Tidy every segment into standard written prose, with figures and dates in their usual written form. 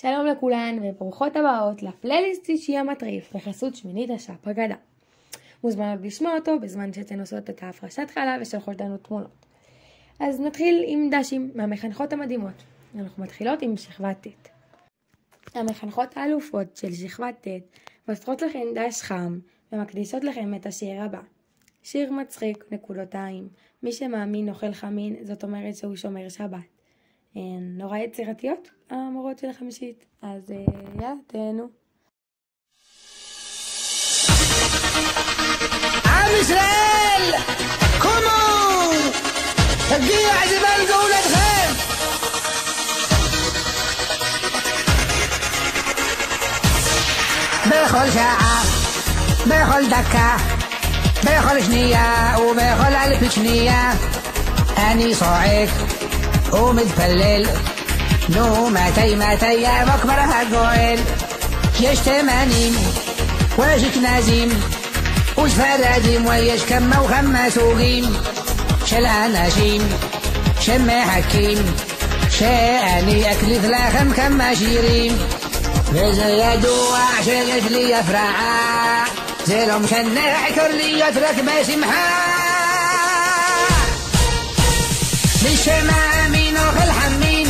שלום לכולן וברוכות הבאות לפלייליסט אישי המטריף בחסות שמינית השאפ אגדה. מוזמנות לשמוע אותו בזמן שאתן עושות את ההפרשת חלה ושולחות לנו תמונות. אז נתחיל עם דשים מהמחנכות המדהימות. אנחנו מתחילות עם שכבת ט'. המחנכות האלופות של שכבת ט' מוסרות לכם דש חם ומקדישות לכם את השיר הבא. שיר מצחיק, נקודותיים. מי שמאמין אוכל חמין, זאת אומרת שהוא שומר שבת. נורא יצירתיות המורות של החמישית, אז יאללה, תהנו. עם ישראל, קומו, תגיע זמן גאולתכם. בכל שעה, בכל דקה, בכל שנייה ובכל אלפית שנייה אני צועק ומתפלל, נו מתי יבוא כבר הגואל. יש תימנים ויש אשכנזים וספרדים ויש כמה וכמה סוגים של אנשים שמחכים שאני אקליט לכם כמה שירים, וזה ידוע שיש לי הפרעה, זה לא משנה העיקר להיות רק בשמחה. מי שמאמין אוכל חמין,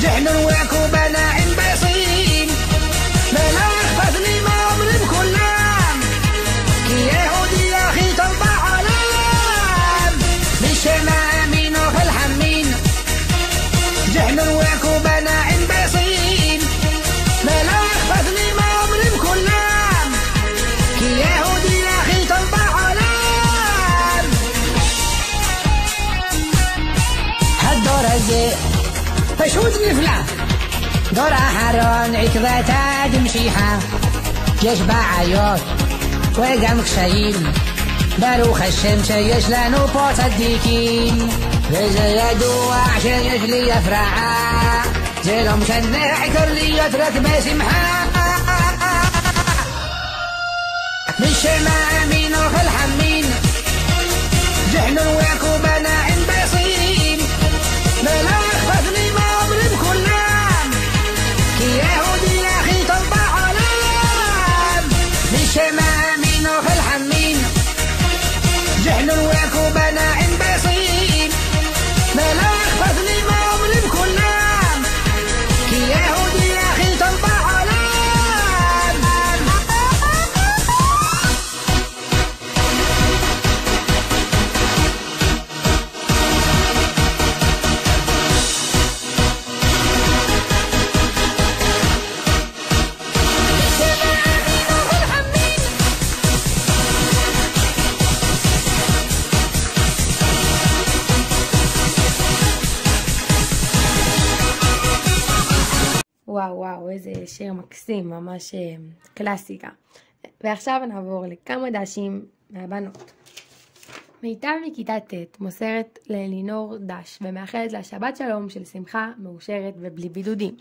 جحنون وعكوبة ناعم بيصين، بلا اخفتني ما امري بكلام، كي يهودي يا اخي تربع علام. مش مامين اوخل حمين، جحنون وعكوبة ناعم بيصين، بلا اخفتني ما امري بكلام، كي يهودي يا اخي تربع علام. هالدور الزين فشوت نفلع دور حران عكبة دمشيحة يشبع عيوت وقام خشايم باروخ الشمس يشلانو بوت الديكين رزا يدوع شيش لي يفرعا زيلهم كان عكر لي يترك بسمحا. مش مامين وخل حمين جحنون وعكوبة ناعم بيصين، بلا اخفتني ما امري بكلام، كي يهودي يا اخي تربع علام. مش مامين وخل حمين جحنون وعكوبة ناعم بيصين، بلا اخفتني ما امري بكلام، كي يهودي يا اخي تربع علام. וואו וואו, איזה שיר מקסים, ממש קלאסיקה. ועכשיו נעבור לכמה דשים מהבנות. מיטב מכיתה ט' מוסרת ללינור דש ומאחלת לה שבת שלום של שמחה מאושרת ובלי בידודים.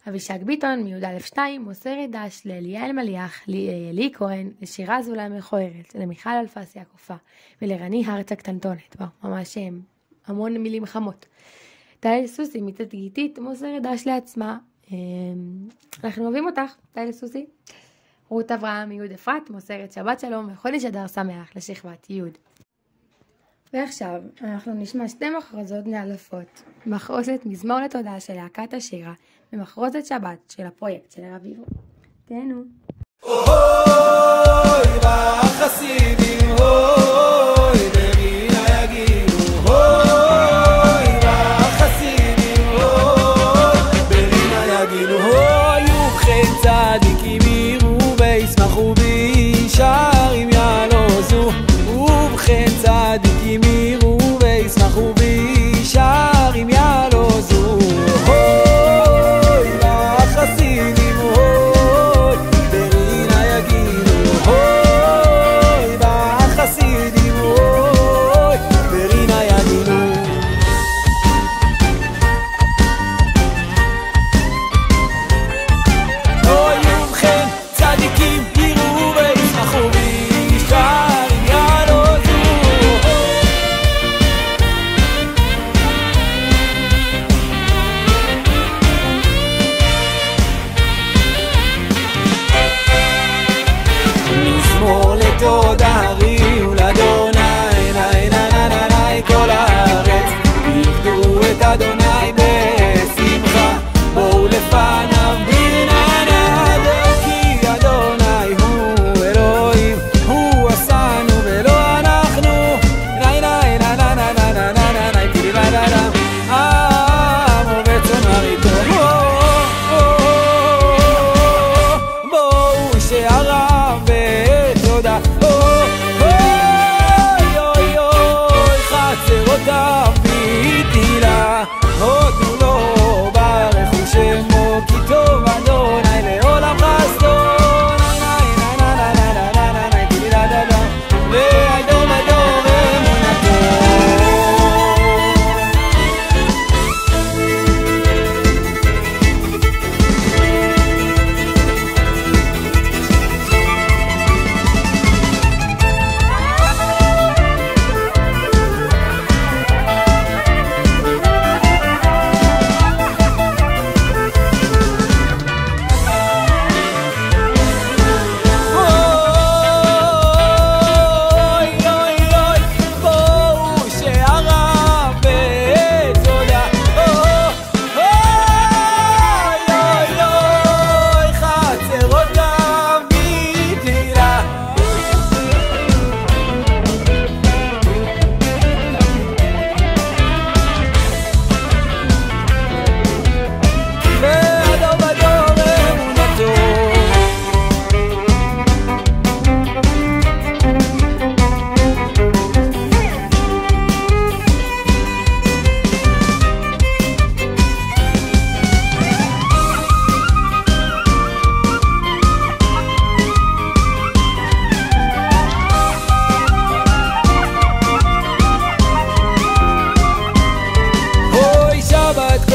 אבישג ביטון מי"א2 מוסרת דש לאליאל מליח, לי כהן, לשירה זולה מכוערת, למיכל אלפסי הקופה ולרני הרץ הקטנטונת. וואו, ממש המון מילים חמות. טל סוסי מצאת גיתית מוסרת דש לעצמה. אנחנו אוהבים אותך, טל סוסי. רות אברהם מיוד אפרת מוסרת שבת שלום וחודש אדר שמח לשכבת י'. ועכשיו אנחנו נשמע שתי מחרוזות נאלפות. מחרוזת מזמור לתודה של להקת השירה ומחרוזת שבת של הפרויקט של הרביבו. תהנו. אוי בחסידים אוי במינה יגידו אוי בחסידים אוי במינה יגידו אוי ובכן צדיקים יראו וישמחו בי שערים יעלוזו ובכן צדיקים יראו וישמחו בי שערים יעלוזו אוי בחסידים אוי במינה יגידו אוי בחסידים אוי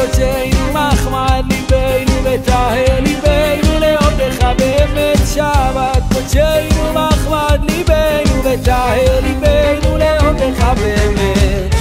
קודשנו מחמד ליבנו וטהר ליבנו לעובדך באמת. שבת קודשנו מחמד ליבנו וטהר ליבנו לעובדך באמת.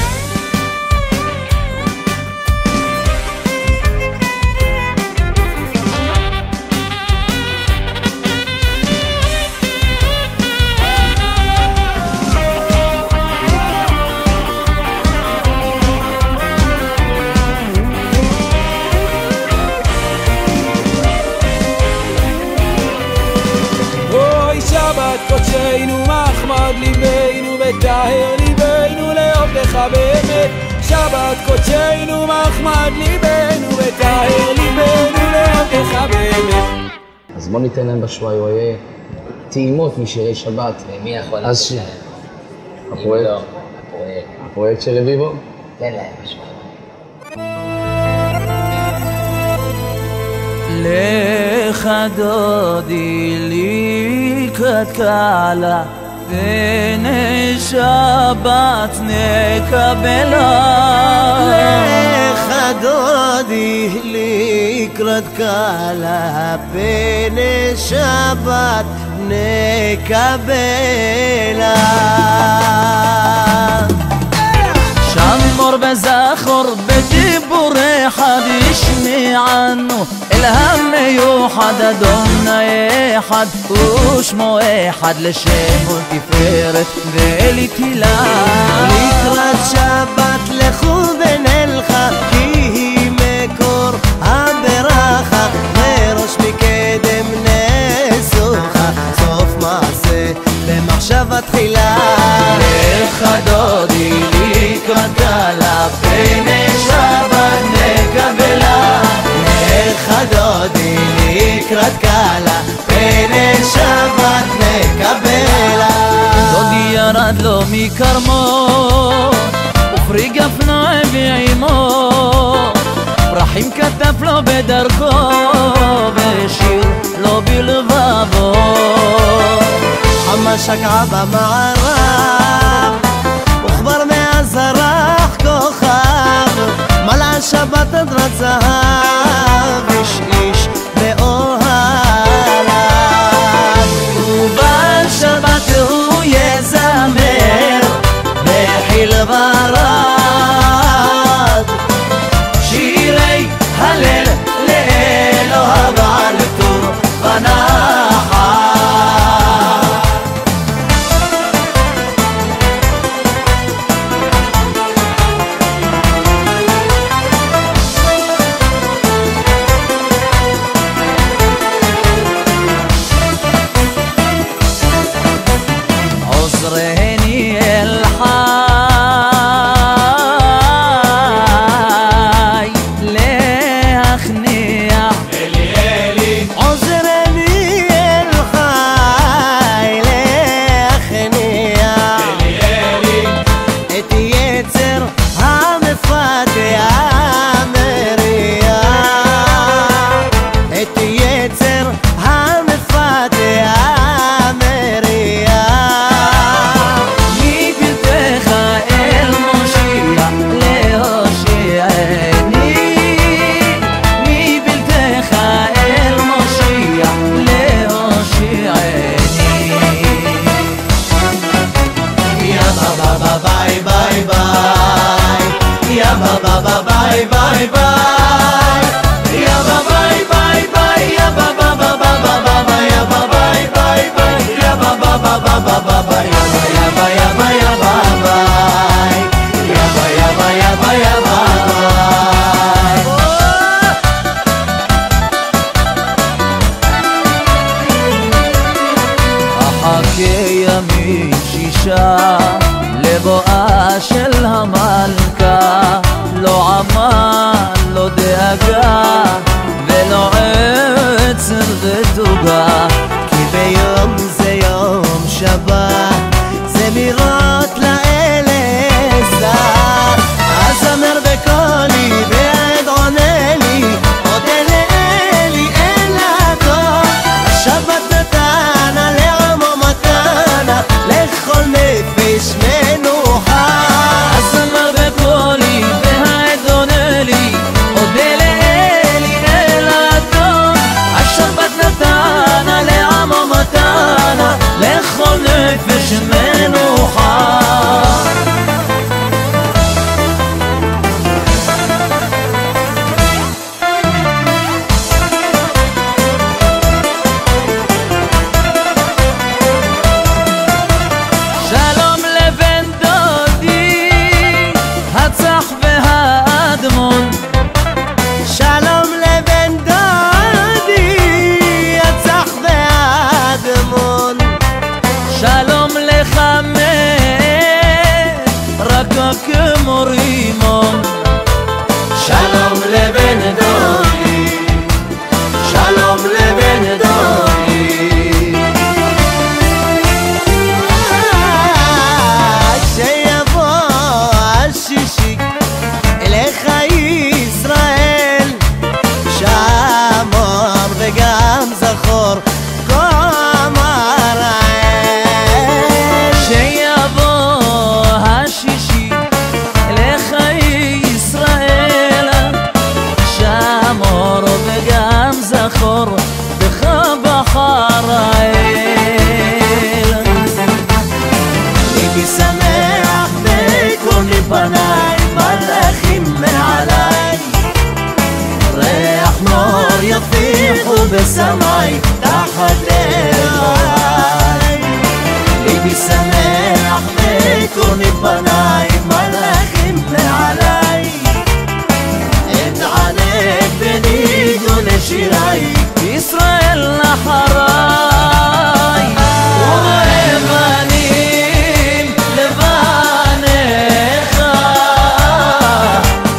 קודשנו מחמד ליבנו וטהר ליבנו לעובדך באמת. שבת קודשנו מחמד ליבנו וטהר ליבנו לעובדך באמת. אז בוא ניתן להם בשוואיויה טעימות משירי שבת. מי יכול לתת להם? הפרויקט? הפרויקט של רביבו? תן להם בשוואיויה. לך דודי לקראת קהלה בני שבת נקבלה. לך דודי לקראת קהלה בני שבת נקבלה. שמור וזכור בדיבור אחד ישמיענו אל המיוחד אדוני אחד ושמו אחד לשם ולתפארת ולתהילה. לקראת שבת לכו ונלכה כי היא מקור הברכה וראש מקדם נסוכה סוף מעשה במחשבה תחילה. לך דודי לקראת קהלה בני שבת נקבלה. לך דודי לקראת קהלה בני שבת נקבלה. דודי ירד לו מכרמו ופרי גפנו הביא עמו פרחים כתב לו בדרכו ושיר לו בלבבו. חמה שקעה במערב וכבר מאז זרח כוכב מלאה שבת עדרת זהב איש איש באוהלה. ובשבת הוא יזמר בחיל ורד שירי הלל לאלוהיו על טוב ונחת. عذرني الحي لأخنية عذرني الحي لأخنية את יצר המפתח מריע. את יצר המפתח מריע. מבלתך אל מושיע להושיעני. מבלתך אל מושיע להושיעני. יא בבא ביי ביי ביי. יא בבא ביי ביי ביי. יא ביי ביי ביי. יא בבא ביי ביי. יא ביי ביי ביי. יא בבא ביי ביי. יא ביי ביי ביי. יא ביי ביי ביי. אחכה ימים שישה לבואה של המלכה. לא עמל, לא דאגה ולא עצר ותוגה. כי ביום זה יום שבת זה לראות לאל עזר. אז אמר בקולי ועד עונה לי עודה לאלי אל הטוב. השבת נתנה לעמו מתנה לכל נפש מנוחה. אז אמר בקולי והעד עונה לי עודה ישמחו בסמי תחת אלוהי. ליבי שמח וקורני פניי מלאכים מעליי. אתענק בניגון לשיריי ישראל אחריי. אוהב אני לבניך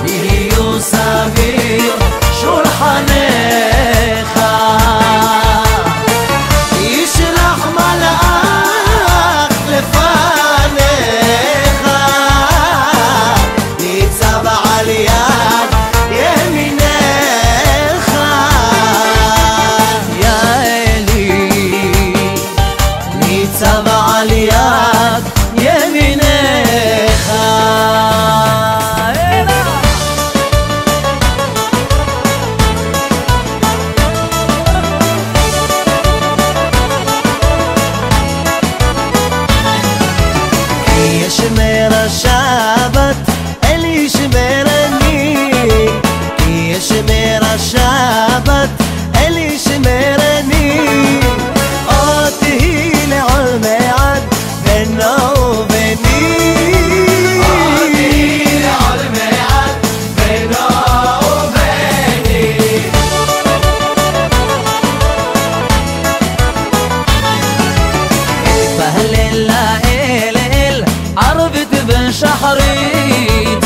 יהיו סביב שולחנך. ישלח מלאך לפניך ניצב על יד ימינך. יא אלי ניצב על יד ימינך. ישמר השבת אל ישמרני. ישמר השבת אל ישמרני. עוד תהי לעולמי עד בינו וביני. עוד תהי לעולמי עד בינו וביני. אתפהלל לאל ערבית ושחרית.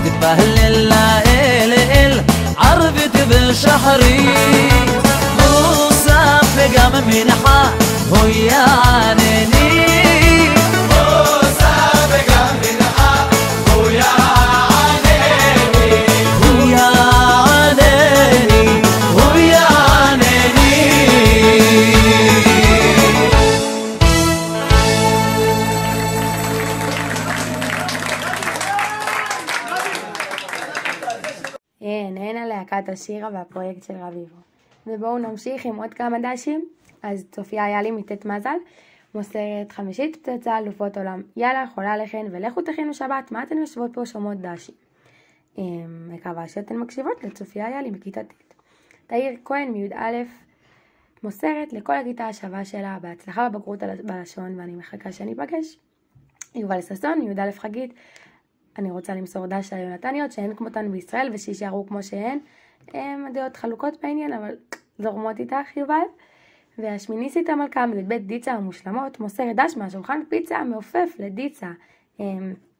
אתפהלל לאל ערבית ושחרית. מוסף וגם מנחה הוא יענני. מוסף וגם מנחה הוא יענני. הוא יענני. הוא יענני. נהנה להקת השירה והפרויקט של רביבו. ובואו נמשיך עם עוד כמה דשים. אז צופיה היה לי מתת מזל, מוסרת 5 פצצה אלופות עולם. יאללה, חולה לכן ולכו תכינו שבת. מה אתן יושבות פה שומעות דשים? מקווה שאתן מקשיבות לצופיה היה לי מכיתה ט'. תאיר כהן מי"א מוסרת לכל הכיתה השווה שלה בהצלחה בבגרות בלשון ואני מחכה שאני פגש. יובל ששון מי"א חגית, אני רוצה למסור דש על יונתניות שאין כמותן בישראל ושישארו כמו שהן. הדעות חלוקות בעניין אבל זורמות איתך יובל. והשמיניסית המלכה מבית דיצה המושלמות מוסרת דש מהשולחן פיצה מעופף לדיצה.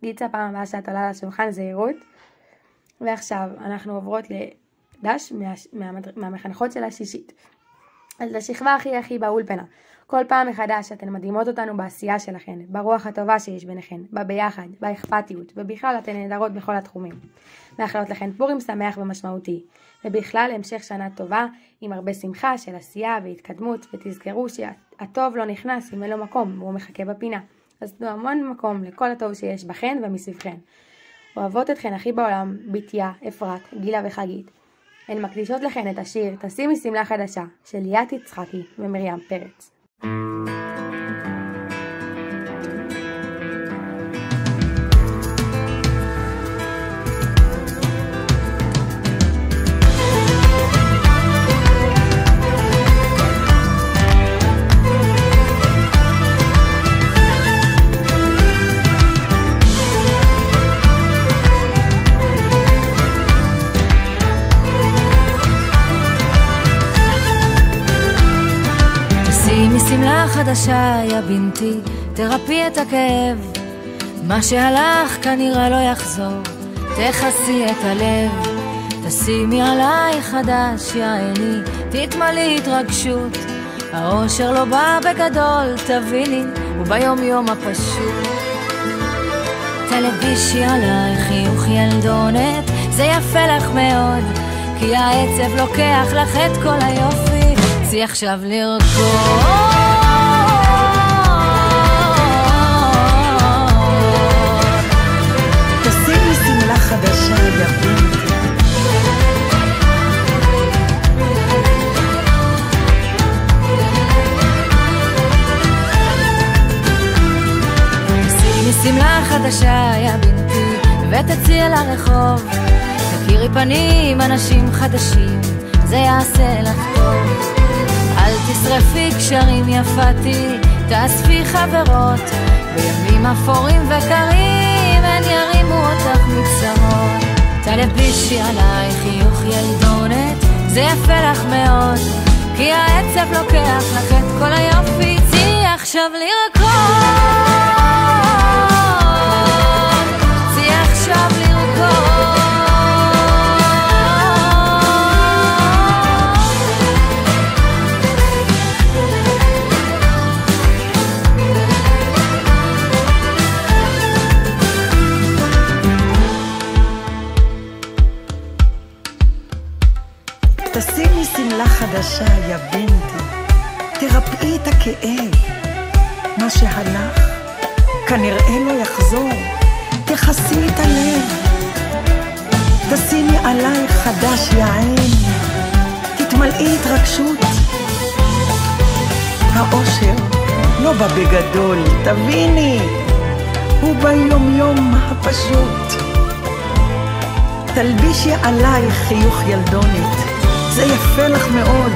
דיצה פעם הבאה שאת עולה לשולחן זהירות. ועכשיו אנחנו עוברות לדש מהמחנכות של השישית. אז לשכבה הכי באולפנה. כל פעם מחדש אתן מדהימות אותנו בעשייה שלכן, ברוח הטובה שיש ביניכן, בביחד, באכפתיות, ובכלל אתן נהדרות בכל התחומים. מאחלות לכן פורים שמח ומשמעותי, ובכלל המשך שנה טובה עם הרבה שמחה של עשייה והתקדמות, ותזכרו שהטוב לא נכנס אם אין לו מקום, והוא מחכה בפינה. אז תנו המון מקום לכל הטוב שיש בכן ומסביבכן. אוהבות אתכן הכי בעולם, בתיה, אפרת, גילה וחגית. הן מקדישות לכן את השיר תשימי שמלה חדשה של ליאת יצחקי ומרים פרץ. שמלה חדשה יא בנתי, תרפי את הכאב, מה שהלך כנראה לא יחזור, תכסי את הלב, תשימי עליי חדש יא עיני, תתמלי התרגשות, האושר לא בא בגדול, תביני, וביום יום הפשוט. תלבישי עליי חיוך ילדונת, זה יפה לך מאוד, כי העצב לוקח לך את כל היופי, צי עכשיו לרקוד. תשימי שמלה חדשה יפים. תשימי שמלה חדשה יא בנתי, ותצאי אל הרחוב, תכירי פנים אנשים חדשים, זה יעשה לך טוב. אל תשרפי קשרים יפתי, תאספי חברות, בימים אפורים וקרים הן ירימו אותך מצרות. תלבישי עליי חיוך ילדונת, זה יפה לך מאוד, כי העצב לוקח לך את כל היופי. צאי עכשיו לרקוד, צאי עכשיו לרקוד. תשימי שמלה חדשה, יא בינתי, תרפאי את הכאב. מה שהלך כנראה לא יחזור, תכסי את הלב. תשימי עלייך חדש, יא עין, תתמלאי התרגשות. האושר לא בא בגדול, תביני, הוא ביום יום הפשוט. תלבישי עלייך חיוך ילדונת, זה יפה לך מאוד,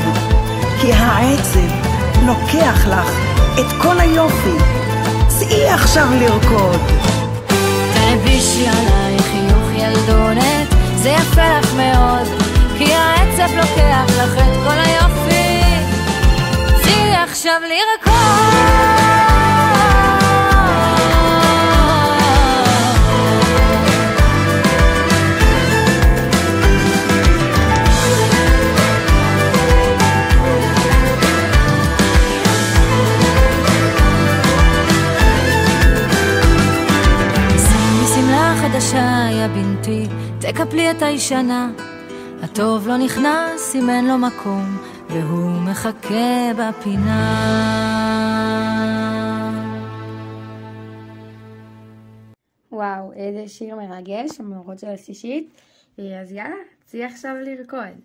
כי העצב לוקח לך את כל היופי. צאי עכשיו לרקוד. תלבישי עליי חיוך ילדונת, זה יפה לך מאוד, כי העצב לוקח לך את כל היופי. צאי עכשיו לרקוד. חדשה יא בינתי, תקפלי את הישנה, הטוב לא נכנס אם אין לו מקום, והוא מחכה בפינה. וואו, איזה שיר מרגש, המאורות של השישית. אז יאללה, צאי עכשיו לרקוד.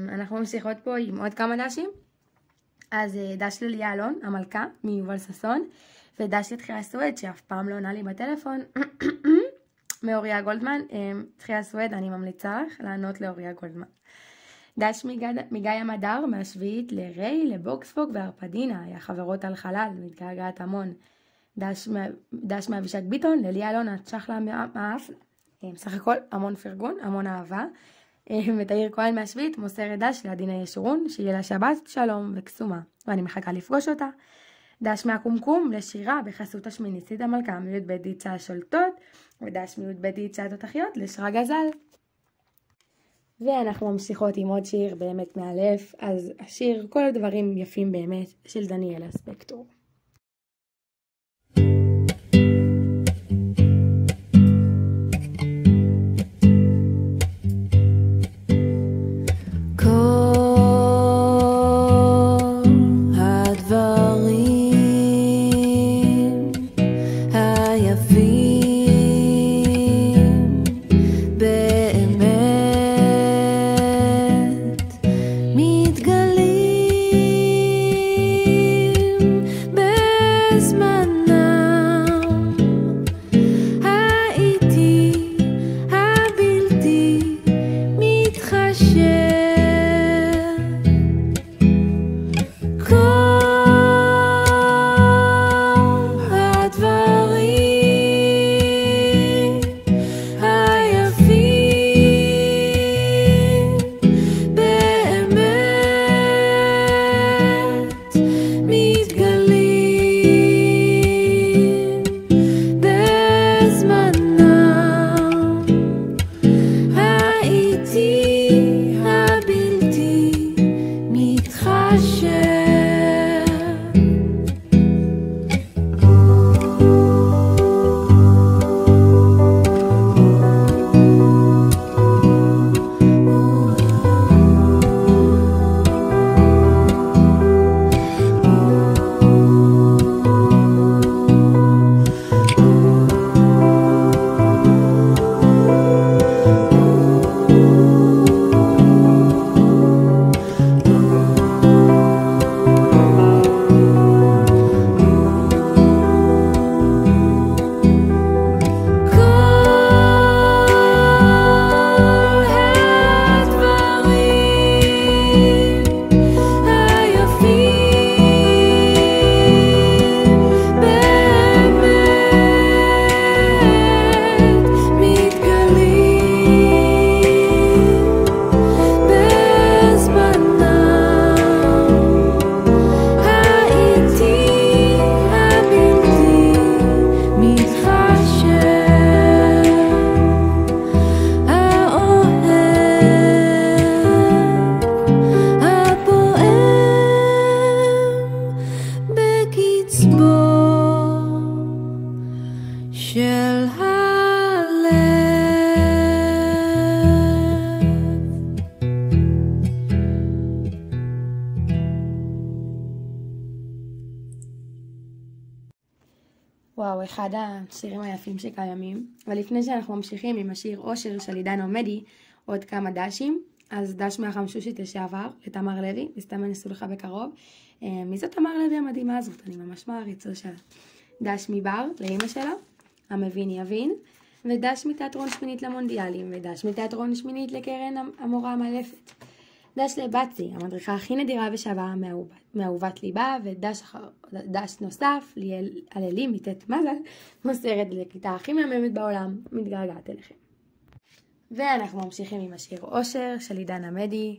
אנחנו ממשיכות פה עם עוד כמה דשים. אז דש לליה אלון, המלכה, מיובל ששון, ודש לתחייה סואד, שאף פעם לא עונה לי בטלפון, מאוריה גולדמן. תחייה סואד, אני ממליצה לך לענות לאוריה גולדמן. דש מגיא המדר, מהשביעית לריי, לבוקספוק והרפדינה, היה חברות על חלל, מתגעגעת המון. דש מאבישק ביטון, לליה אלון, הצ'חלה מאף, בסך הכל המון פרגון, המון אהבה. ותאיר כהן מהשביעית מוסרת דש לעדינה ישורון, שיהיה לה שבת שלום וקסומה, ואני מחכה לפגוש אותה. דש מהקומקום לשירה בחסות השמיניסטית המלכה, מיוד בית דיצה השולטות, ודש מיוד בית דיצה התותחיות לשרה גזל. ואנחנו ממשיכות עם עוד שיר באמת מאלף, אז השיר כל הדברים יפים באמת של דניאלה ספקטור. מתגלים אחד השירים היפים שקיימים. ולפני שאנחנו ממשיכים עם השיר אושר של עידן עומדי, עוד כמה דשים, אז דש מהחמשושית לשעבר, לתמר לוי, מסתמן ניסו לך בקרוב. מי זאת תמר לוי המדהימה הזאת? אני ממש מעריצה שלה. דש מבר לאמא שלה, המבין יבין, ודש מתיאטרון שמינית למונדיאלים, ודש מתיאטרון שמינית לקרן המורה המאלפת. דש לבצי, המדריכה הכי נדירה ושווה מאהובת ליבה, ודש נוסף, הללי מתת מזל, מוסרת לכיתה הכי מהממת בעולם, מתגעגעת אליכם. ואנחנו ממשיכים עם השיר אושר של עידן עומדי.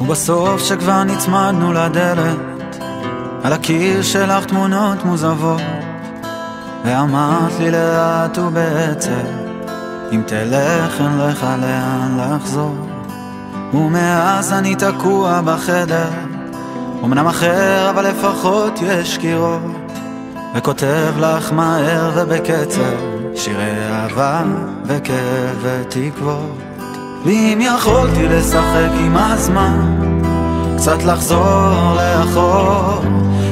ובסוף שכבר נצמדנו לדלת, על הקיר שלך תמונות מוזבות, ואמרת לי לאט ובעצם, אם תלך אין לך לאן לחזור. ומאז אני תקוע בחדר, אמנם אחר אבל לפחות יש קירות, וכותב לך מהר ובקצב שירי אהבה וכאב ותקוות. ואם יכולתי לשחק עם הזמן, קצת לחזור לאחור,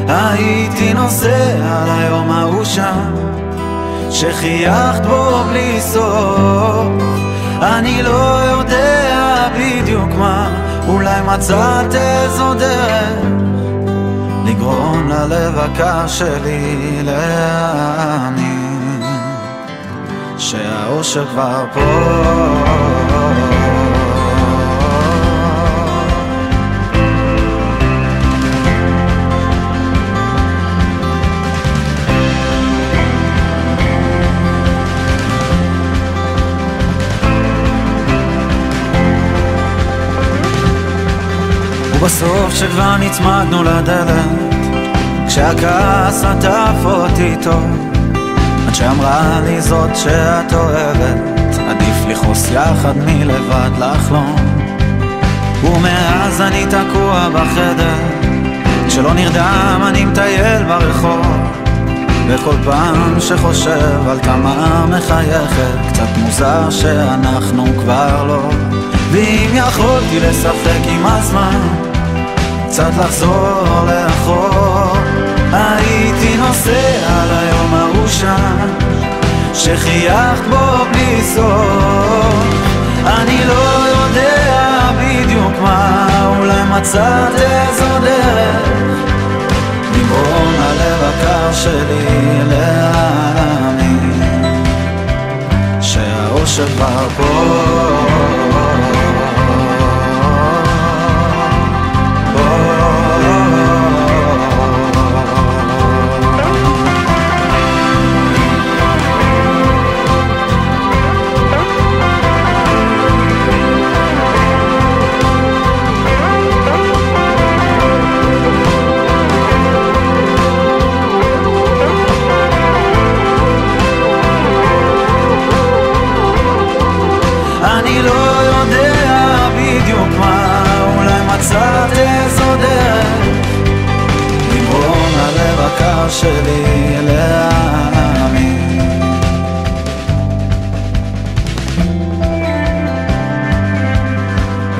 הייתי נוסע ליום ההוא שם, שחייכת בו בלי סוף. אני לא יודע בדיוק מה, אולי מצאת איזו דרך לגרום ללב הקר שלי להאמין שהאושר כבר פה. ובסוף שכבר נצמדנו לדלת, כשהכעס עטף אותי טוב, עד שאמרה לי זאת שאת אוהבת, עדיף לכעוס יחד מלבד לחלום. ומאז אני תקוע בחדר, כשלא נרדם אני מטייל ברחוב, וכל פעם שחושב על תמר מחייכת, קצת מוזר שאנחנו כבר לא. ואם יכולתי לשחק עם הזמן, קצת לחזור לאחור, הייתי נוסע ליום ההוא שם, שחייכת בו בלי סוף. אני לא יודע בדיוק מה, אולי מצאת איזו דרך לגרום ללב הקר שלי להאמין שהאושר כבר פה. אני לא יודע בדיוק מה, אולי מצאת איזו דרך לגרום ללב הקר שלי להאמין.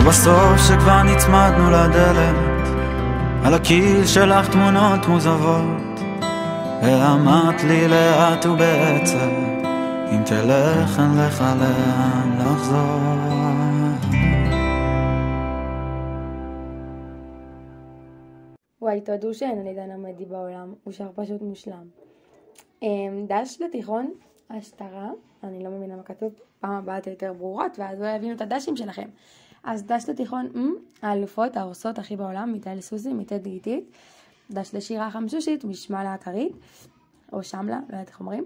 ובסוף שכבר נצמדנו לדלת, על הקיר שלך תמונות מוזבות, ואמרת לי לאט ובעצב, אם תלך אין לך לאן לחזור. וואי, תודו שאין על עידן עומדי בעולם, הוא שר פשוט מושלם. דש לתיכון, השטרה, אני לא מבינה מה כתוב, פעם הבאה יותר ברורות, ואז לא יבינו את הדשים שלכם. אז דש לתיכון, האלופות, ההורסות הכי בעולם, מתאל סוסי, מתת גיטית. דש לשירה החמשושית, משמע לאתרית, או שמלה, לא יודעת איך אומרים.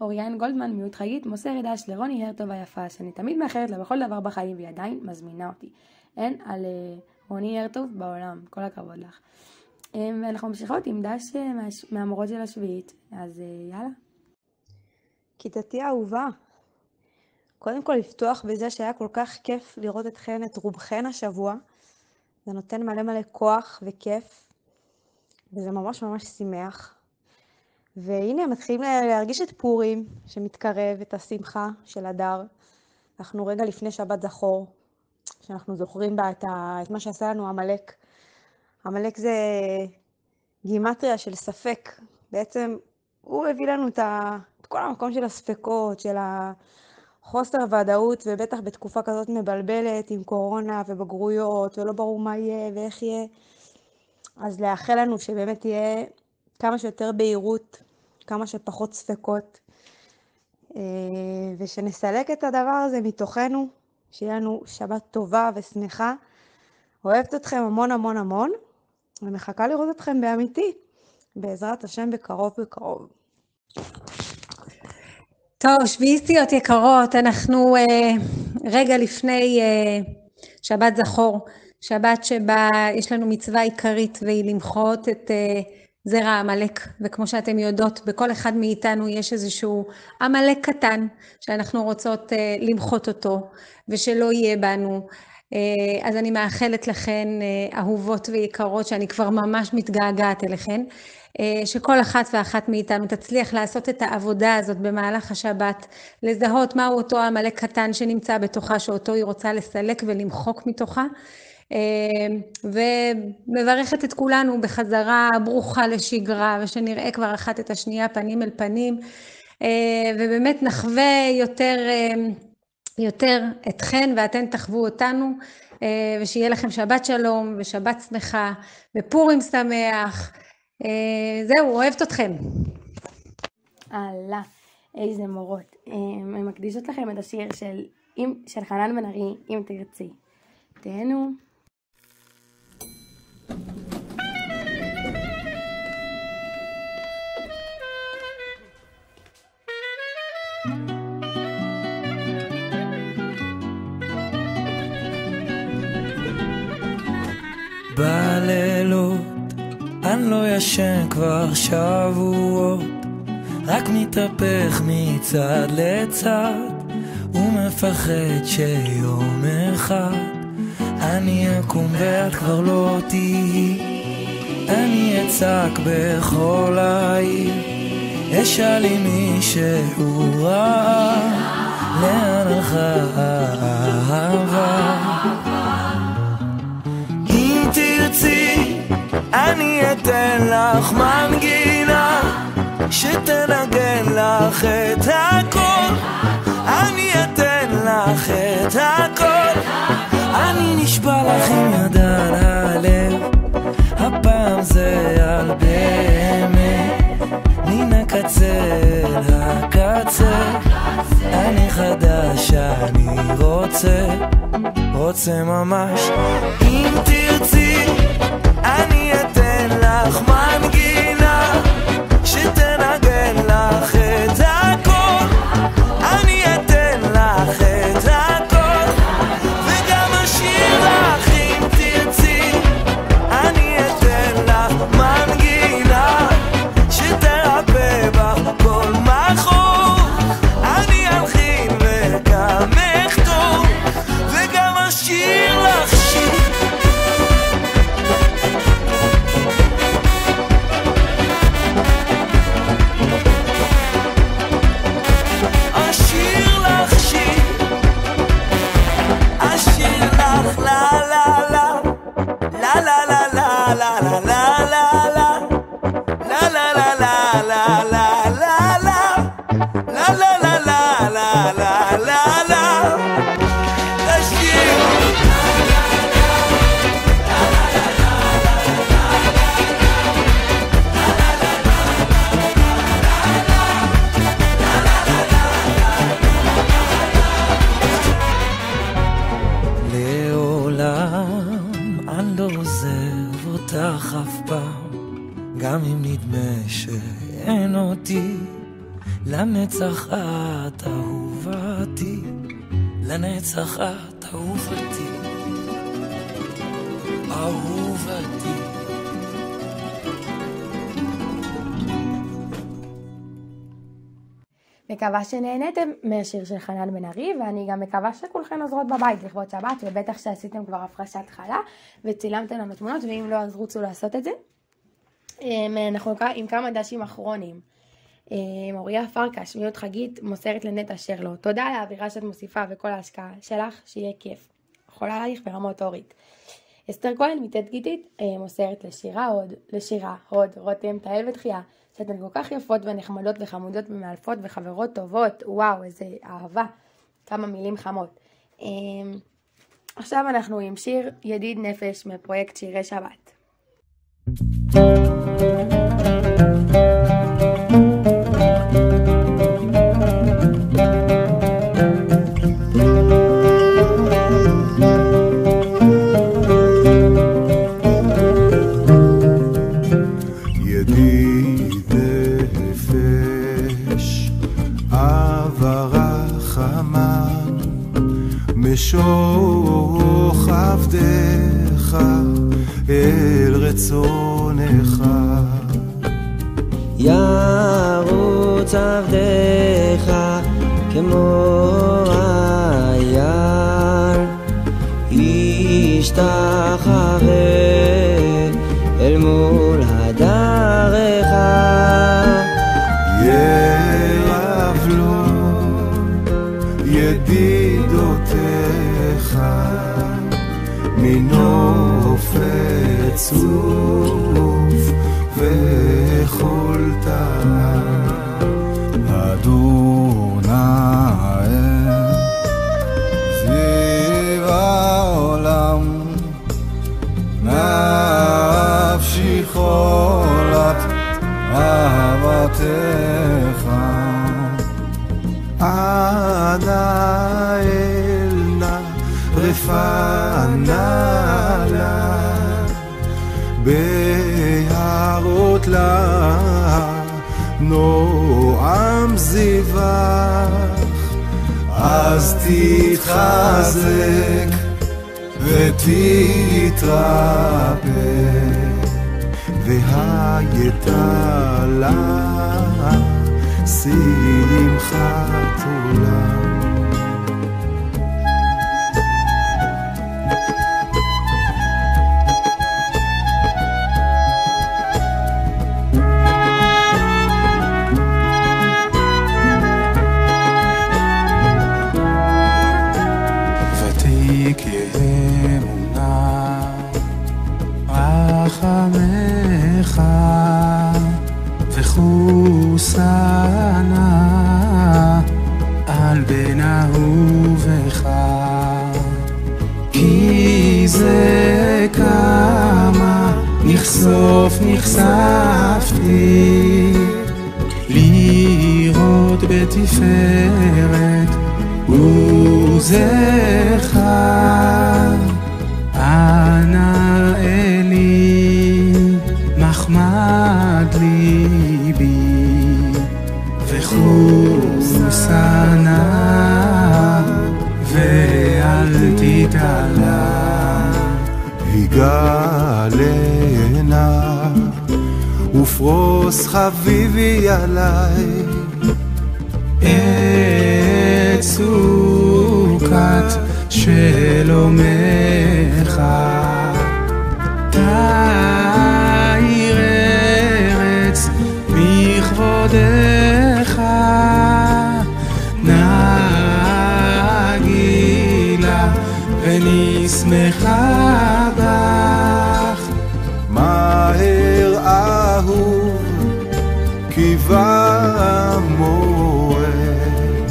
אוריאן גולדמן, מיעוט חגית, מוסר דש לרוני הרטוב היפה, שאני תמיד מאחרת לה בכל דבר בחיים, והיא עדיין מזמינה אותי. אין על רוני הרטוב בעולם, כל הכבוד לך. ואנחנו ממשיכות עם דש מהמורות של השביעית, אז יאללה. כיתתי האהובה. קודם כל לפתוח בזה שהיה כל כך כיף לראות אתכן, את רובכן השבוע. זה נותן מלא מלא כוח וכיף, וזה ממש ממש שמח. והנה מתחילים להרגיש את פורים שמתקרב, את השמחה של הדר. אנחנו רגע לפני שבת זכור, שאנחנו זוכרים בה את מה שעשה לנו עמלק. עמלק זה גימטריה של ספק. בעצם הוא הביא לנו את כל המקום של הספקות, של החוסר ודאות, ובטח בתקופה כזאת מבלבלת עם קורונה ובגרויות, ולא ברור מה יהיה ואיך יהיה. אז לאחל לנו שבאמת תהיה כמה שיותר בהירות, כמה שפחות ספקות, ושנסלק את הדבר הזה מתוכנו, שיהיה לנו שבת טובה ושמחה. אוהבת אתכם המון המון המון, ומחכה לראות אתכם באמיתי, בעזרת השם בקרוב. טוב, שביעיסטיות יקרות, אנחנו רגע לפני שבת זכור, שבת שבה יש לנו מצווה עיקרית, והיא למחות את זרע עמלק, וכמו שאתם יודעות, בכל אחד מאיתנו יש איזשהו עמלק קטן, שאנחנו רוצות למחות אותו, ושלא יהיה בנו. אז אני מאחלת לכן, אהובות ויקרות, שאני כבר ממש מתגעגעת אליכן, שכל אחת ואחת מאיתנו תצליח לעשות את העבודה הזאת במהלך השבת, לזהות מהו אותו עמלק קטן שנמצא בתוכה, שאותו היא רוצה לסלק ולמחוק מתוכה, ומברכת את כולנו בחזרה ברוכה לשגרה, ושנראה כבר אחת את השנייה פנים אל פנים, ובאמת נחווה יותר אתכן ואתן תחוו אותנו, ושיהיה לכם שבת שלום ושבת שמחה ופורים שמח. זהו, אוהבת אתכם. אללה, איזה מורות. אני מקדישות לכם את השיר של חנן בן ארי, אם תרצי. תהנו. בלילות אני לא ישן כבר שבועות, רק מתהפך מצד לצד, ומפחד שיום אחד אני אקום ואת כבר לא תהי. אני אצעק בכל העיר, אשאל לי מישהו רע, לאן הלכה האהבה. אם תרצי אני אתן לך מנגינה שתנגן לך את הכל, אני אתן לך את הכל. אני נשבע לך עם יד על הלב, הפעם זה על באמת, מן הקצה אל הקצה. אני חדש, אני רוצה ממש. אם תרצי אני אתן לך מנגינה שתנגן לך את הכל, אני אתן לך את הכל, וגם אשיר לך. אם תרצי אני אתן לך מנגינה שתרפא בך כל מחור, אני אלחין וגם אכתוב, וגם אשיר לך שיר. גם אם נדמה שאין אותי, לנצח את אהובתי, לנצח את אהובתי, אהובתי. מקווה שנהנתם מהשיר של חנן בן ארי, ואני גם מקווה שכולכם עוזרות בבית לכבוד שבת, ובטח שעשיתם כבר הפרשת חלה וצילמתם לנו תמונות, ואם לא אז רוצו לעשות את זה. אנחנו עם כמה דשים אחרונים מוריה פרקש, מיעוט חגית, מוסרת לנטע שרלו. תודה על האווירה שאת מוסיפה וכל ההשקעה שלך, שיהיה כיף. חולה עלייך ברמות אורית. אסתר כהן מתת גיטית, מוסרת לשירה, הוד, רותם, תהל ותחייה, שאתן כל כך יפות ונחמדות וחמודות ומאלפות וחברות טובות. וואו, איזה אהבה. כמה מילים חמות. עכשיו אנחנו עם שיר ידיד נפש מפרויקט שירי שבת. ידיד נפש עברה חמן משוך עבדך אל רצונך ירוץ עבדך כמו אייל ישתחווה אל מול הדרך ירב לו ידידותיך מנופת צוף וחולת אדוני סביב העולם נפשי חולת אהבתך אנא אל נא רפנה לה בהרות לה נועם זיווך אז תתחזק ותתרפא והייתה לה שמחת עולם רחמך וחוסנה על בן אהובך כי זה כמה נחשפתי לראות בתפארת וזכר אנא אלי מחמד ליבי וחוסנה ואל תתעלה היגלנה ופרוס חביבי עליי את סוכת שלומך תאיר ארץ מכבודך נגילה ונשמחה בך מהר אהוב כי בא מועד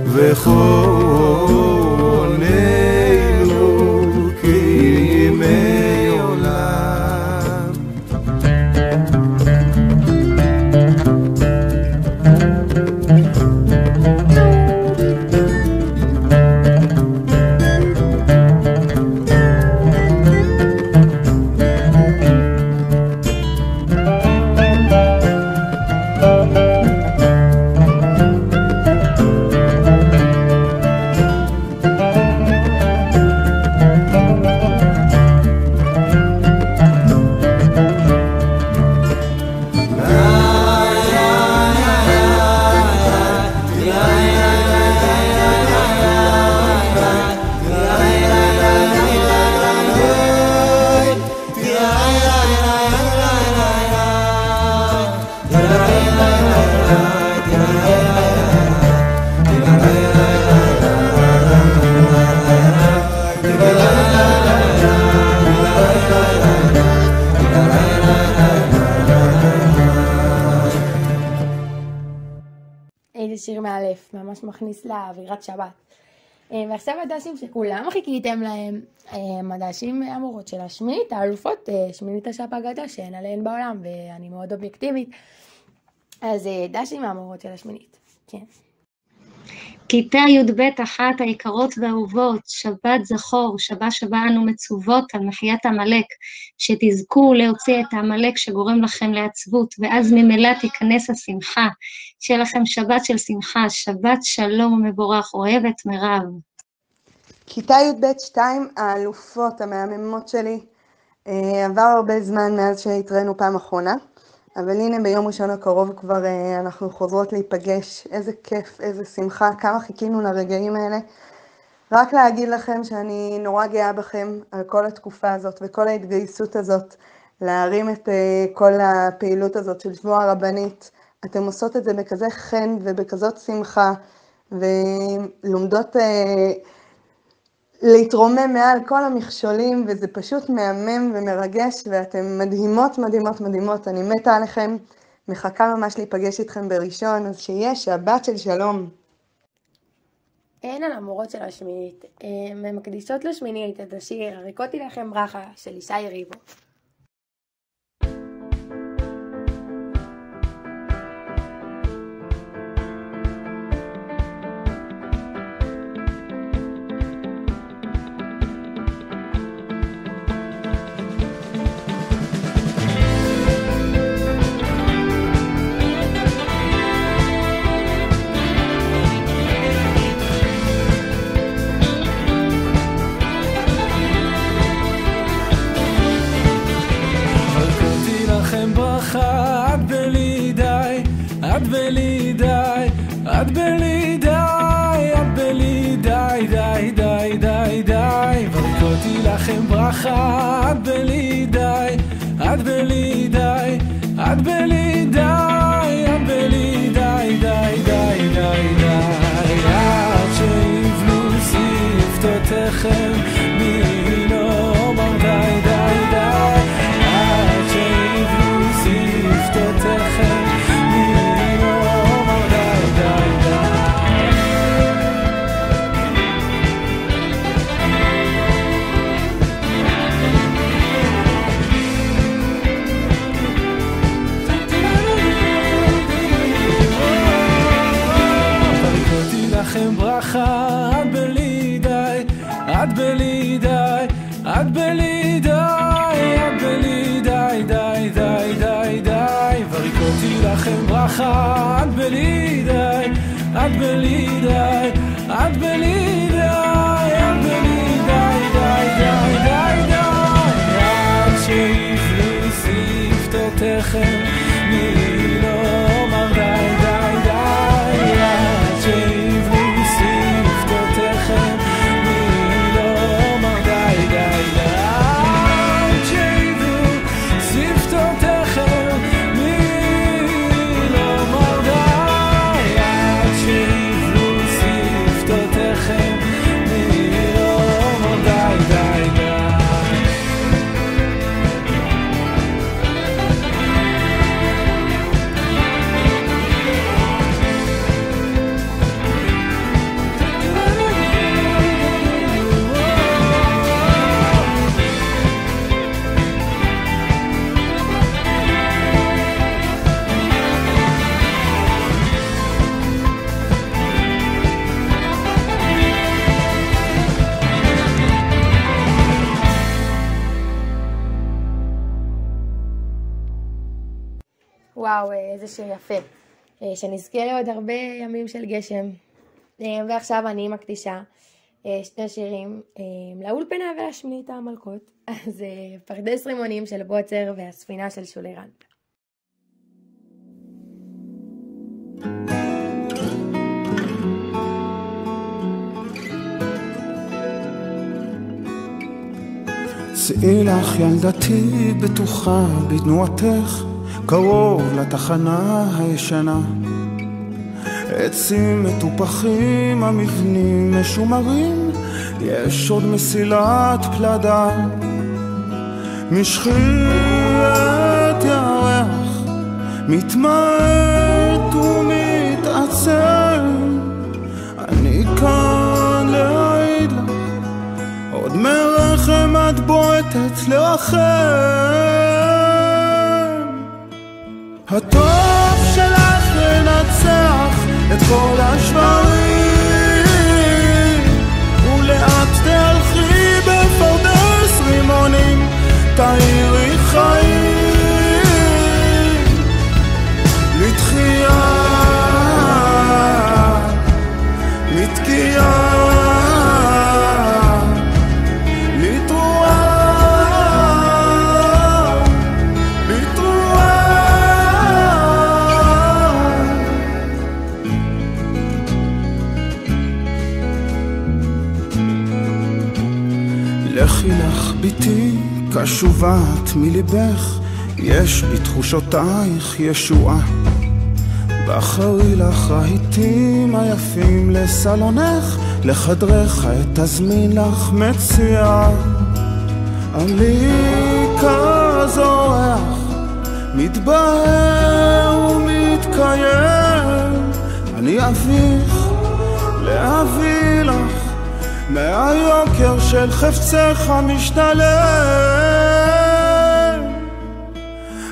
וכוננו כימי עולם la la la la שיר מאלף, ממש מכניס לאווירת שבת. ועכשיו הדשים שכולם חיכיתם להם, הדשים המורות של השמינית, האלופות, שמינית השפ"גדה שאין עליהן בעולם, ואני מאוד אובייקטיבית. אז דשים המורות של השמינית, כן. כיתה י"ב אחת היקרות והאהובות, שבת זכור, שבה שבה אנו מצוות על מחיית עמלק, שתזכו להוציא את העמלק שגורם לכם לעצבות, ואז ממילא תיכנס השמחה, שיהיה לכם שבת של שמחה, שבת שלום ומבורך, אוהבת מירב. כיתה י"ב 2, האלופות המהממות שלי, עבר הרבה זמן מאז שהתראינו פעם אחרונה, אבל הנה ביום ראשון הקרוב כבר אנחנו חוזרות להיפגש, איזה כיף, איזה שמחה, כמה חיכינו לרגעים האלה. רק להגיד לכם שאני נורא גאה בכם על כל התקופה הזאת וכל ההתגייסות הזאת, להרים את כל הפעילות הזאת של שבוע הרבנית. אתם עושות את זה בכזה חן ובכזאת שמחה, ולומדות להתרומם מעל כל המכשולים, וזה פשוט מהמם ומרגש, ואתם מדהימות, מדהימות, מדהימות. אני מתה עליכם, מחכה ממש להיפגש איתכם בראשון, אז שיהיה שבת של שלום. הן על המורות של השמינית, מקדישות לשמינית את השיר "הריקותי לכם ברכה" של ישי ריבו. את בלי די, די, די, די, די, וריקותי לכם ברכה, את בלי די, את בלי די, את בלי די, את בלי די, די, די, די, די, עד שיבלו שפתותיכם, מי לא אומר די, די, די, עד שיבלו שפתותיכם, ברכה, את בלי די, את בלי די, את בלי די, את בלי די, די, די, די, די, וריקותי לכם ברכה, את בלי די, את בלי די, את בלי די, את בלי די, די, די, די, די, עד שיפלו שפתותיכם, מי לא אומר די, די, די, עד שיפלו שפתותיכם, מי לא אומר די, די, די, עד שיפלו שפתותיכם, מי לא אומר די, עד שיפלו שפתותיכם, מי לא אומר די, די, די. וואו, איזה שיר יפה. שנזכה לעוד הרבה ימים של גשם. ועכשיו אני מקדישה שני שירים לאולפנה ולשמינית המלכות. אז פרדס רימונים של בוצר והספינה של שולרן. צאי לך ילדתי בטוחה בתנועתך, קרוב לתחנה הישנה. עצים מטופחים, המבנים משומרים, יש עוד מסילת פלדה. משכי את ירח מתמעט ומתעצר, את בועטת לרחם. הטוב שלך לנצח את כל השברים, ולאט תלכי בפרדס רימונים, תאירי חיים לתחייה מתקיעה לכי לך ביתי קשובת מליבך, יש בתחושותייך ישועה. בחרי לך רהיטים היפים לסלונך, לחדרך תזמין לך מציאה. עלי כזורח מתבהר ומתקיים, אני אביך להביא לך מהיוקר של חפצך משתלם.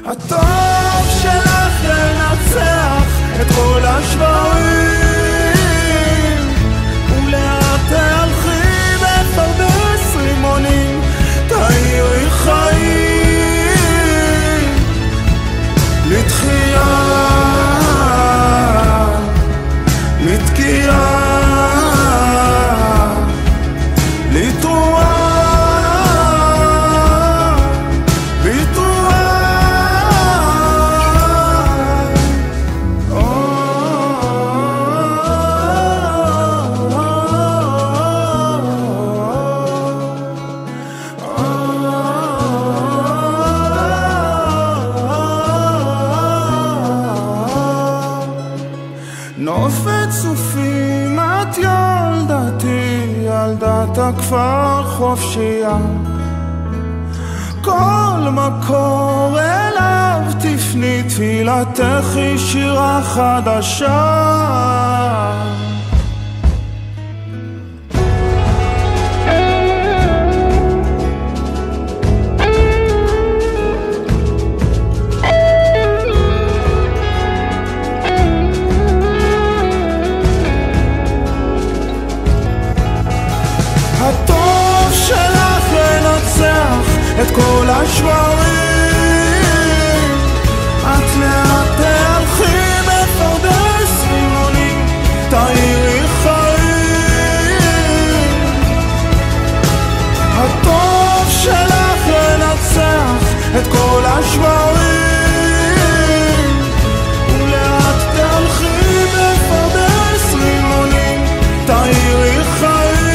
הטוב שלך לנצח את כל השברים, ולאט תלכי בפרדס רימונים, תאירי חיים לתחייה מתקיעה הכפר חופשייה, כל מקור אליו תפני, תפילתך היא שירה חדשה. את כל השברים, את לאט תלכי בפרדס רימונים, תאירי חיים. הטוב שלך לנצח את כל השברים, ולאט תלכי בפרדס רימונים, תאירי חיים.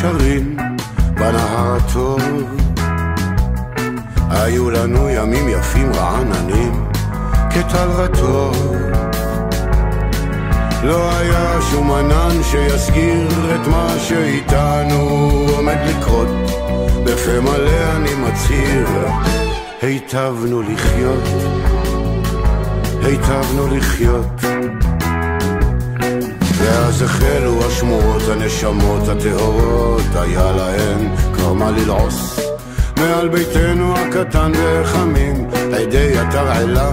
שרים בנהר הטוב, היו לנו ימים יפים רעננים כטל רטוב. לא היה שום ענן שיסגיר את מה שאיתנו עומד לקרות. בפה מלא אני מצהיר, היטבנו לחיות, היטבנו לחיות. ואז החלו השמועות, הנשמות הטהורות, היה להן כבר מה ללעוס. מעל ביתנו הקטן וחמים, עדי התרעלה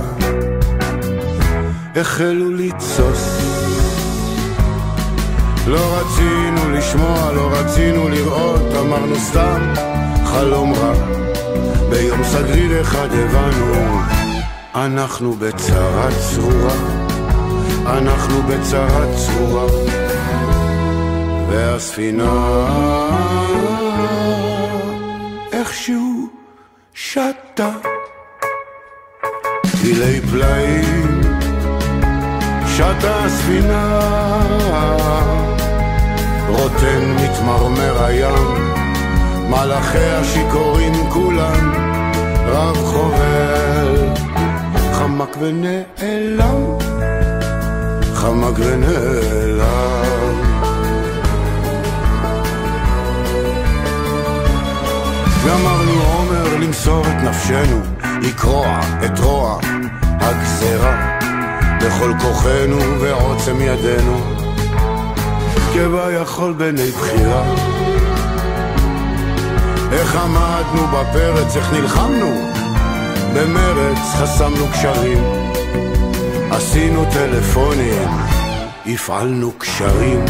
החלו לתסוס. לא רצינו לשמוע, לא רצינו לראות, אמרנו סתם חלום רע, ביום סגריר אחד הבנו, אנחנו בצרה צרורה, אנחנו בצרה צרורה, והספינה איכשהו שטה פילי פלאים, שטה הספינה, רוטן מתמרמר הים, מלאכי השיכורים כולם, רב חובל חמק ונעלם, חמק ונעלם. גמרנו עומר למסור את נפשנו, לקרוע את רוע הגזרה בכל כוחנו ועוצם ידינו, כביכול בני בחירה. איך עמדנו בפרץ, איך נלחמנו במרץ, חסמנו קשרים, עשינו טלפונים, הפעלנו קשרים,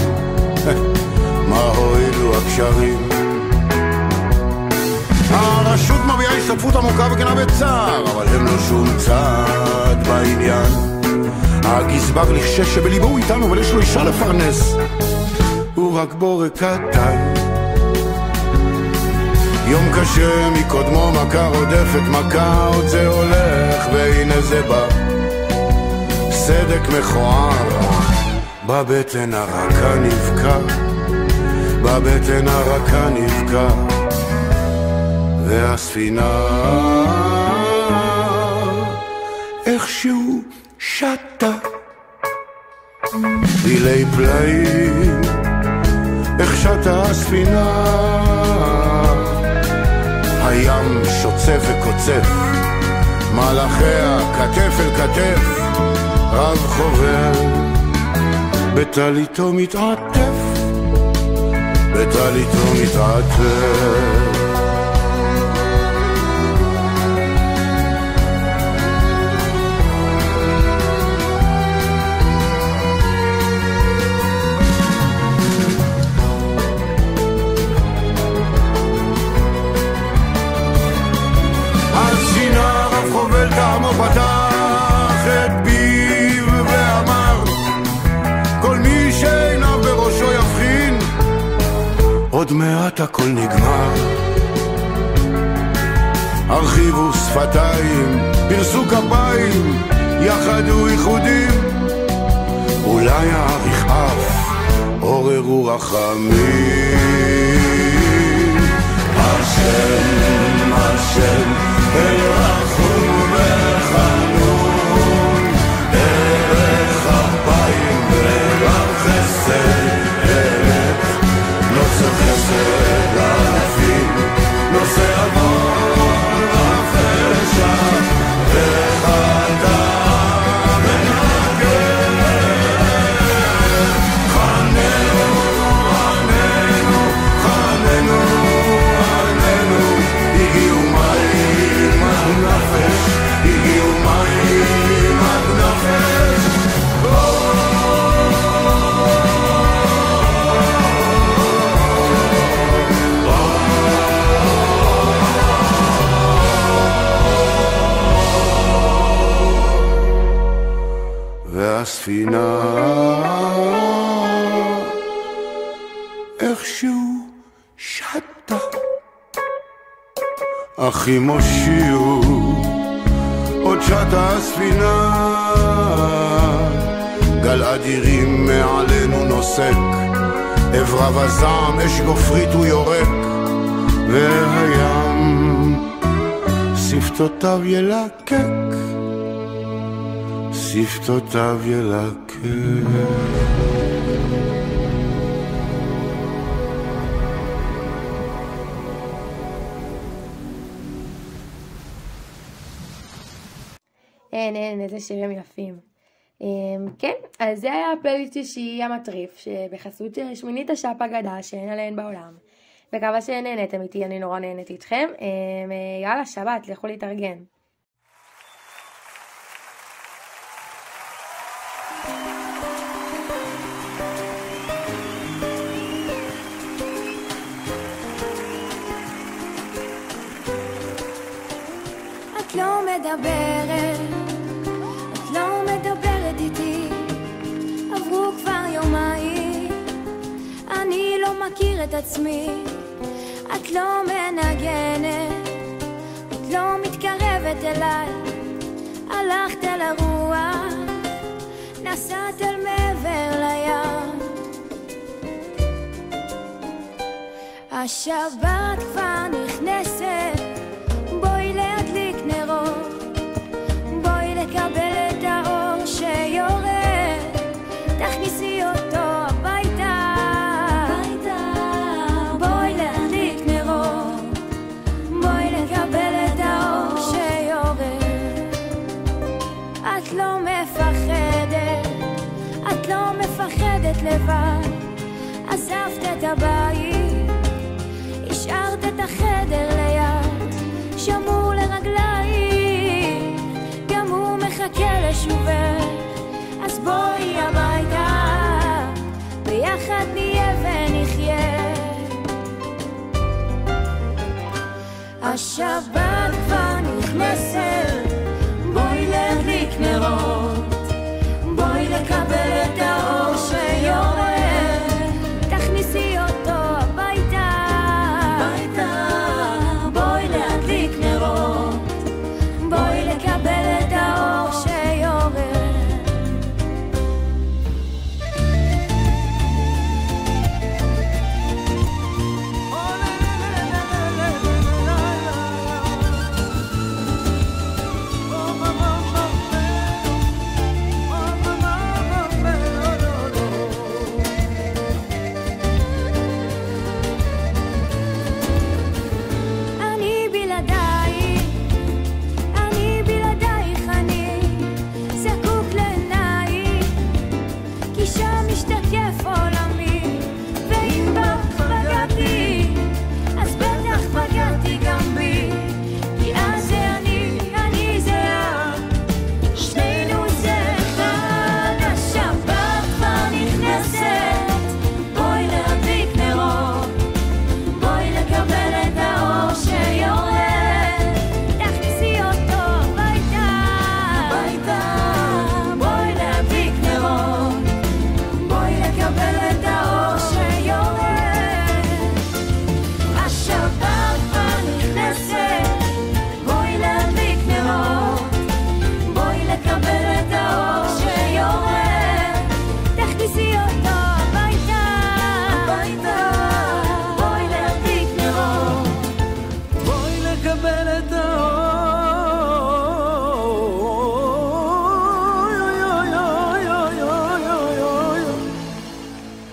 מה הועילו הקשרים? הרשות מביאה השתתפות עמוקה וכנה בצער, אבל הם לא שום צעד בעניין. הגזבר לחשש שבליבו הוא איתנו, אבל יש לו אישה לפרנס, הוא רק בורק קטן. יום קשה מקודמו, מכה רודפת מכה, עוד זה הולך והנה זה בא, סדק מכוער בבטן הרכה נבקע, בבטן הרכה נבקע, והספינה איכשהו שטה פילי פלאים, איך שטה הספינה, הים שוצף וקוצף, מלאכיה כתף אל כתף, רב חובל בטליתו מתעטף, בטליתו מתעטף. טעמו פתח את פיו ואמר, כל מי שעיניו בראשו יבחין, עוד מעט הכל נגמר. הרחיבו שפתיים, פרסו כפיים, יחדו ייחודים, אולי יאריך אף, עוררו רחמים. השם, השם, אל רחום וחנון, דרך אפיים ורב חסד אלף, נושא חסד אלפים, נושא עוון ופשע וחטא ונגר. חננו, חננו, חננו, חננו, הגיעו מים עד נפש, הגיעו מים עד נפש. והספינה איכשהו שטה, אחי מושיעו, עוד שטה הספינה, גל אדירים מעלינו נוסק, עבריו הזעם אש גופרית הוא יורק, והים שפתותיו ילקק, שפתותיו ילקק. אין, איזה שירים יפים. כן, אז זה היה הפלייליסט אישי המטריף, שבחסות שמינית השאפ אגדה שאין עליהן בעולם. מקווה שנהנתם איתי, אני נורא נהנית איתכם. יאללה, שבת, לכו להתארגן. להכיר את עצמי. את לא מנגנת, את לא מתקרבת אליי, הלכת אל הרוח, נסעת אל מעבר לים. השבת כבר נכנסת, בואי להדליק נרות, בואי לקבל את האור שיורד, תכניסי אותו הביתה, בואי להדליק נרות, בואי לקבל את האור שיורד. את לא מפחדת, את לא מפחדת לבד, עזבת את הבית, השארת את החדר ליד, שמור לרגליים, גם הוא מחכה לשובך, אז בואי הביתה, ביחד נהיה ונחיה. השבת כבר נכנסת, בואי להדליק נרות, בואי לקבל את האור שיורד, תכניסי אותו הביתה, בואי להדליק נרות, בואי לקבל את האור שיורד.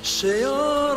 שיורד